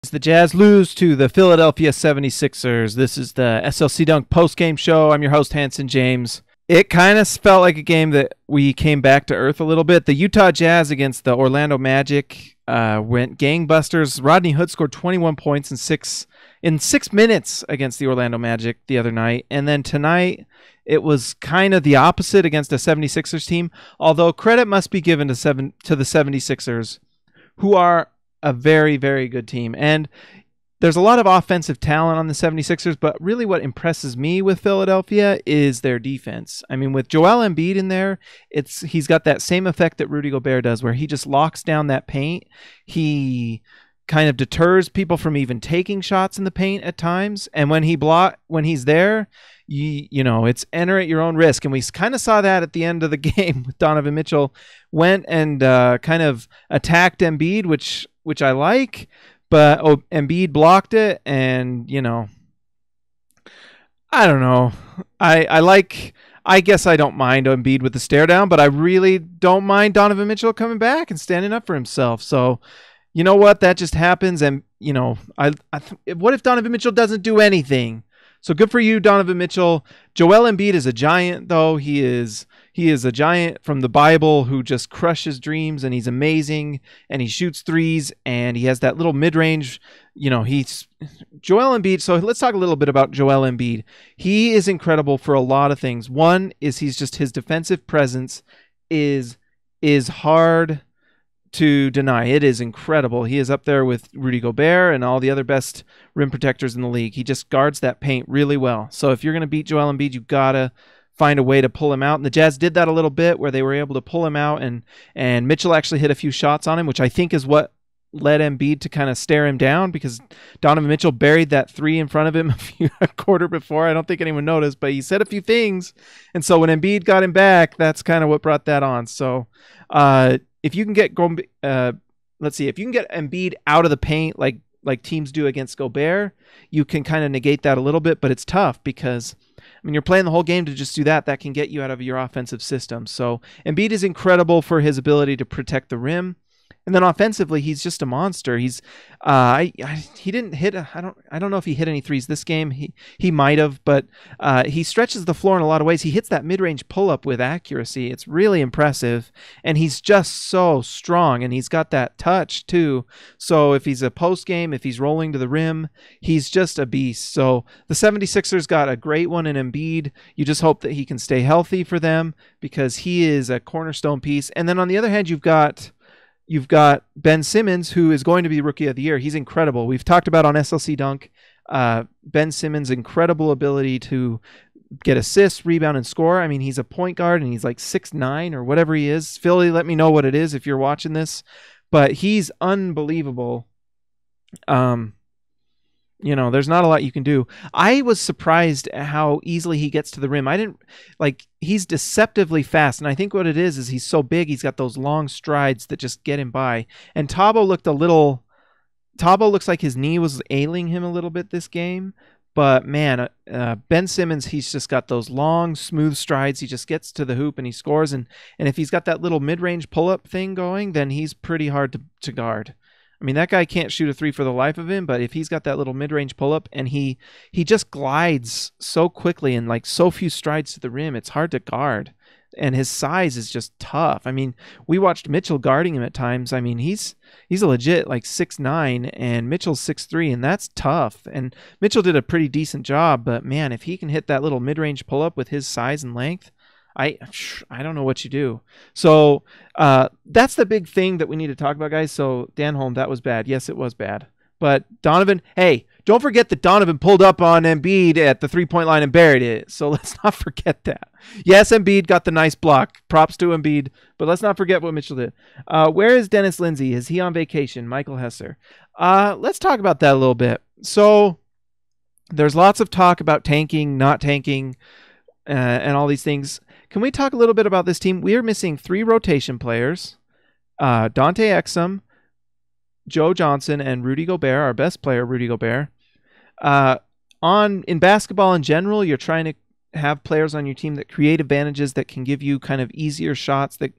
The Jazz lose to the Philadelphia 76ers. This is the SLC Dunk postgame show. I'm your host, Hanson James. It kind of felt like a game that we came back to earth a little bit. The Utah Jazz against the Orlando Magic went gangbusters. Rodney Hood scored 21 points in 6 minutes against the Orlando Magic the other night. And then tonight, it was kind of the opposite against a 76ers team, although credit must be given to the 76ers, who are a very, very good team. And there's a lot of offensive talent on the 76ers, but really what impresses me with Philadelphia is their defense. I mean, with Joel Embiid in there, he's got that same effect that Rudy Gobert does, where he just locks down that paint. He kind of deters people from even taking shots in the paint at times. And when he's there, you know, it's enter at your own risk. And we kind of saw that at the end of the game with Donovan Mitchell went and kind of attacked Embiid, which I like, but Embiid blocked it. And, you know, I don't know. I guess I don't mind Embiid with the stare down, but I really don't mind Donovan Mitchell coming back and standing up for himself. So, you know what? That just happens. And, you know, what if Donovan Mitchell doesn't do anything? So good for you, Donovan Mitchell. Joel Embiid is a giant, though. He is a giant from the Bible who just crushes dreams, and he's amazing, and he shoots threes, and he has that little mid-range, you know, Joel Embiid. So let's talk a little bit about Joel Embiid. He is incredible for a lot of things. One is his defensive presence is hard to deny. It is incredible. He is up there with Rudy Gobert and all the other best rim protectors in the league. He just guards that paint really well. So if you're going to beat Joel Embiid, you gotta find a way to pull him out. And the Jazz did that a little bit, where they were able to pull him out, and Mitchell actually hit a few shots on him, which I think is what led Embiid to kind of stare him down, because Donovan Mitchell buried that three in front of him a quarter before. I don't think anyone noticed, but he said a few things. And so when Embiid got him back, that's kind of what brought that on. So if you can get if you can get Embiid out of the paint like teams do against Gobert, you can kind of negate that a little bit, but it's tough because, I mean, you're playing the whole game to just do that. That can get you out of your offensive system. So Embiid is incredible for his ability to protect the rim. And then offensively, he's just a monster. He didn't hit. I don't know if he hit any threes this game. He might have, but he stretches the floor in a lot of ways. He hits that mid-range pull-up with accuracy. It's really impressive, and he's just so strong. And he's got that touch too. So if he's a post game, if he's rolling to the rim, he's just a beast. So the 76ers got a great one in Embiid. You just hope that he can stay healthy for them, because he is a cornerstone piece. And then on the other hand, you've got Ben Simmons, who is going to be Rookie of the Year. He's incredible. We've talked about on SLC Dunk Ben Simmons' incredible ability to get assists, rebound, and score. I mean, he's a point guard, and he's like 6'9" or whatever he is. Philly, let me know what it is if you're watching this. But he's unbelievable. You know, there's not a lot you can do. I was surprised at how easily he gets to the rim. He's deceptively fast. And I think what it is he's so big, he's got those long strides that just get him by. And Tabo looks like his knee was ailing him a little bit this game. But man, Ben Simmons, he's just got those long, smooth strides. He just gets to the hoop and he scores. And if he's got that little mid-range pull-up thing going, then he's pretty hard to guard. I mean, that guy can't shoot a three for the life of him, but if he's got that little mid-range pull-up and he just glides so quickly and like so few strides to the rim, it's hard to guard. And his size is just tough. I mean, we watched Mitchell guarding him at times. I mean, he's a legit like 6'9", and Mitchell's 6'3", and that's tough. And Mitchell did a pretty decent job, but man, if he can hit that little mid-range pull-up with his size and length, I don't know what you do. So that's the big thing that we need to talk about, guys. So Dan Holm, that was bad. Yes, it was bad. But Donovan, hey, don't forget that Donovan pulled up on Embiid at the three-point line and buried it. So let's not forget that. Yes, Embiid got the nice block. Props to Embiid. But let's not forget what Mitchell did. Where is Dennis Lindsay? Is he on vacation? Michael Hesser. Let's talk about that a little bit. So there's lots of talk about tanking, not tanking, and all these things. Can we talk a little bit about this team? We are missing 3 rotation players. Dante Exum, Joe Johnson, and Rudy Gobert, our best player, Rudy Gobert. In basketball in general, you're trying to have players on your team that create advantages that can give you kind of easier shots that,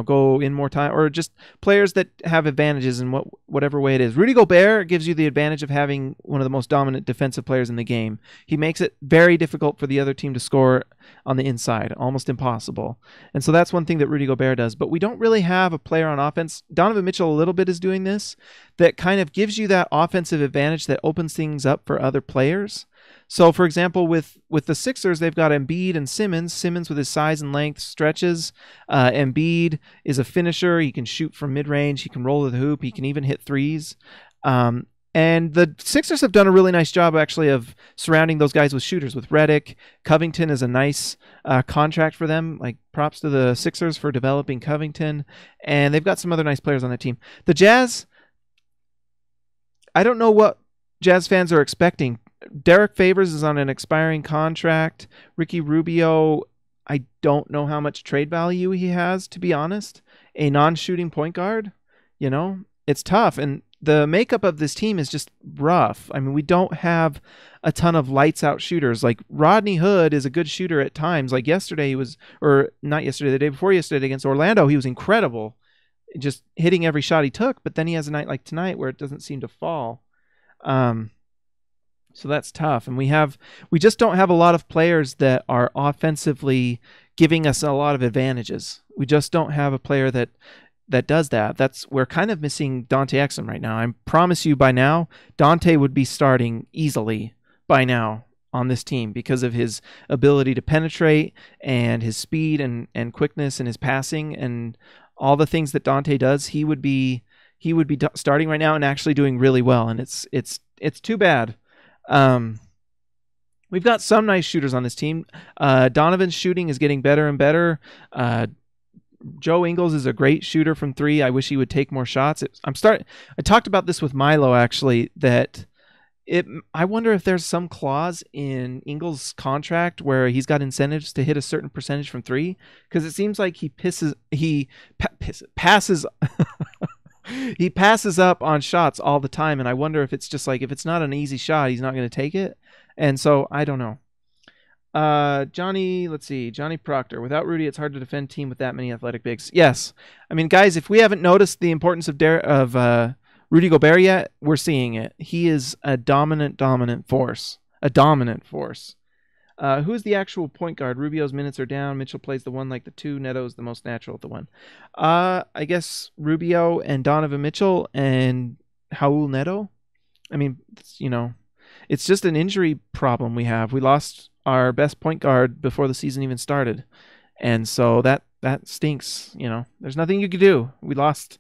go in more time, or just players that have advantages in whatever way it is. Rudy Gobert gives you the advantage of having one of the most dominant defensive players in the game. He makes it very difficult for the other team to score on the inside, almost impossible. And so that's one thing that Rudy Gobert does. But we don't really have a player on offense. Donovan Mitchell a little bit is doing this, that kind of gives you that offensive advantage that opens things up for other players. So, for example, with the Sixers, they've got Embiid and Simmons. Simmons with his size and length stretches. Embiid is a finisher. He can shoot from mid-range. He can roll to the hoop. He can even hit threes. And the Sixers have done a really nice job, actually, of surrounding those guys with shooters. With Redick, Covington is a nice contract for them. Like, props to the Sixers for developing Covington. And they've got some other nice players on that team. The Jazz, I don't know what Jazz fans are expecting. Derek Favors is on an expiring contract. Ricky Rubio, I don't know how much trade value he has, to be honest. A non-shooting point guard, it's tough. And the makeup of this team is just rough. I mean, we don't have a ton of lights-out shooters. Like, Rodney Hood is a good shooter at times. Like yesterday he was, or not yesterday, the day before yesterday against Orlando, he was incredible, just hitting every shot he took. But then he has a night like tonight where it doesn't seem to fall. So that's tough. And we just don't have a lot of players that are offensively giving us a lot of advantages. We just don't have a player that does that. We're kind of missing Dante Exum right now. I promise you by now, Dante would be starting easily by now on this team because of his ability to penetrate and his speed and quickness and his passing and all the things that Dante does. He would be starting right now and actually doing really well. And it's too bad. We've got some nice shooters on this team. Donovan's shooting is getting better and better. Joe Ingles is a great shooter from three. I wish he would take more shots. I talked about this with Milo, actually, that I wonder if there's some clause in Ingles' contract where he's got incentives to hit a certain percentage from three, because it seems like he passes he passes up on shots all the time, and I wonder if it's just like, if it's not an easy shot, he's not going to take it. And so I don't know. Johnny Proctor. Without Rudy, it's hard to defend team with that many athletic bigs. Yes. I mean, guys, if we haven't noticed the importance of Rudy Gobert yet, we're seeing it. He is a dominant force. A dominant force. Who's the actual point guard? Rubio's minutes are down. Mitchell plays the one like the two. Neto's the most natural at the one. I guess Rubio and Donovan Mitchell and Raul Neto. I mean, it's just an injury problem we have. We lost our best point guard before the season even started. And so that stinks. There's nothing you could do. We lost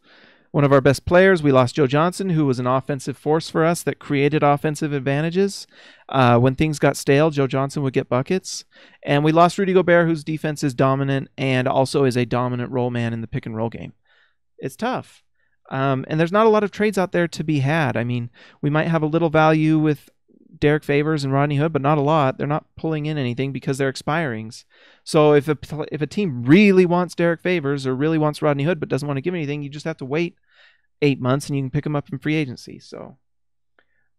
one of our best players. We lost Joe Johnson, who was an offensive force for us that created offensive advantages. When things got stale, Joe Johnson would get buckets. And we lost Rudy Gobert, whose defense is dominant and also is a dominant role man in the pick and roll game. It's tough. And there's not a lot of trades out there to be had. I mean, we might have a little value with Derek Favors and Rodney Hood, but not a lot. They're not pulling in anything because they're expirings. So if a team really wants Derek Favors or really wants Rodney Hood but doesn't want to give anything, you just have to wait 8 months and you can pick him up in free agency. So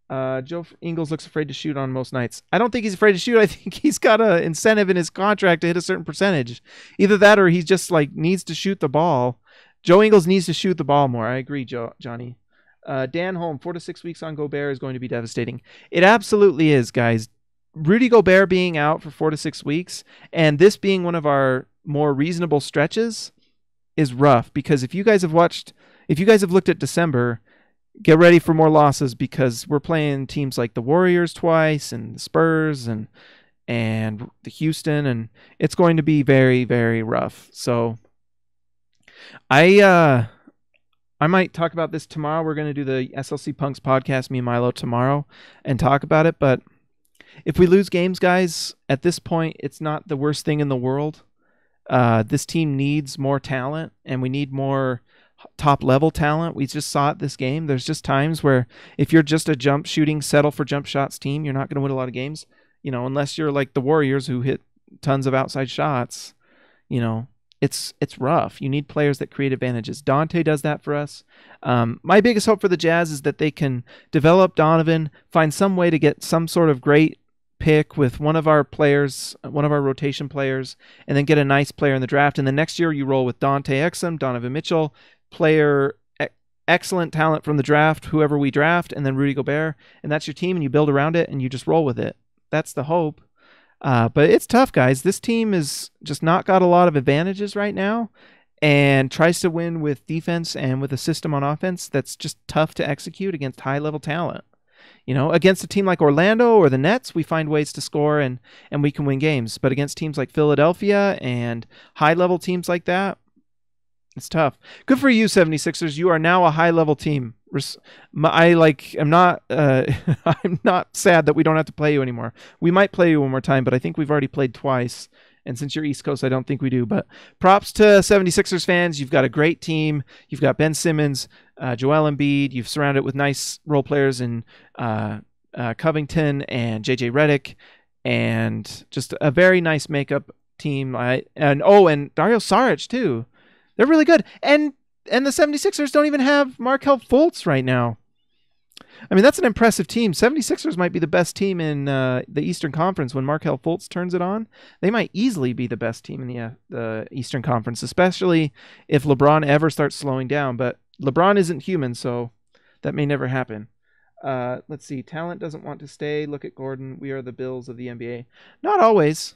Joe Ingles looks afraid to shoot on most nights. I don't think he's afraid to shoot. I think he's got an incentive in his contract to hit a certain percentage. Either that or he just needs to shoot the ball. Joe Ingles needs to shoot the ball more. I agree, Johnny. Dan Holm, 4 to 6 weeks on Gobert is going to be devastating. It absolutely is, guys. Rudy Gobert being out for 4 to 6 weeks and this being one of our more reasonable stretches is rough, because if you guys have looked at December, get ready for more losses, because we're playing teams like the Warriors twice and the Spurs and the Houston, and it's going to be very, very rough. So I might talk about this tomorrow. We're going to do the SLC Punks podcast, me and Milo, tomorrow and talk about it. But if we lose games, guys, at this point, it's not the worst thing in the world. This team needs more talent, and we need more top-level talent. We just saw it this game. There's just times where if you're just a jump shooting, settle for jump shots team, you're not going to win a lot of games, unless you're like the Warriors who hit tons of outside shots. It's rough. You need players that create advantages. Dante does that for us. My biggest hope for the Jazz is that they can develop Donovan, find some way to get some sort of great pick with one of our players, one of our rotation players, and then get a nice player in the draft. And then next year you roll with Dante Exum, Donovan Mitchell, excellent talent from the draft, whoever we draft, and then Rudy Gobert, and that's your team, and you build around it, and you just roll with it. That's the hope. But it's tough, guys. This team is just not got a lot of advantages right now, and tries to win with defense and with a system on offense that's just tough to execute against high-level talent. You know, against a team like Orlando or the Nets, we find ways to score and we can win games. But against teams like Philadelphia and high-level teams like that, it's tough. Good for you, 76ers. You are now a high-level team. I'm not I'm not sad that we don't have to play you anymore. We might play you one more time, but I think we've already played twice. And since you're East Coast, I don't think we do. But props to 76ers fans. You've got a great team. You've got Ben Simmons, Joel Embiid. You've surrounded it with nice role players in Covington and JJ Redick, and just a very nice makeup team. And Dario Saric too. They're really good. And the 76ers don't even have Markelle Fultz right now. I mean, that's an impressive team. 76ers might be the best team in the Eastern Conference when Markelle Fultz turns it on. They might easily be the best team in the Eastern Conference, especially if LeBron ever starts slowing down. But LeBron isn't human, so that may never happen. Let's see. Talent doesn't want to stay. Look at Gordon. We are the Bills of the NBA. Not always.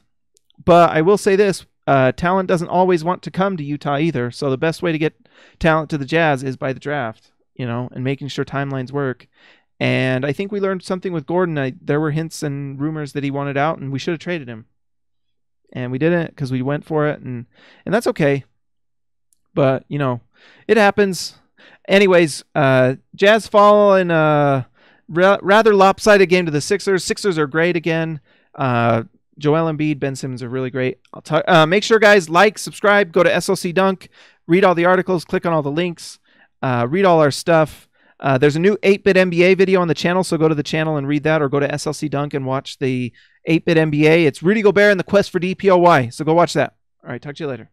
But I will say this. Talent doesn't always want to come to Utah either. So the best way to get talent to the Jazz is by the draft, you know, and making sure timelines work. And I think we learned something with Gordon. There were hints and rumors that he wanted out, and we should have traded him. And we didn't because we went for it, and that's okay. But, you know, it happens. Anyways, Jazz fall in a rather lopsided game to the Sixers. Sixers are great again. Joel Embiid, Ben Simmons are really great. Make sure, guys, like, subscribe, go to SLC Dunk, read all the articles, click on all the links, read all our stuff. There's a new 8-Bit NBA video on the channel, so go to the channel and read that, or go to SLC Dunk and watch the 8-Bit NBA. It's Rudy Gobert and the Quest for DPOY, so go watch that. All right, talk to you later.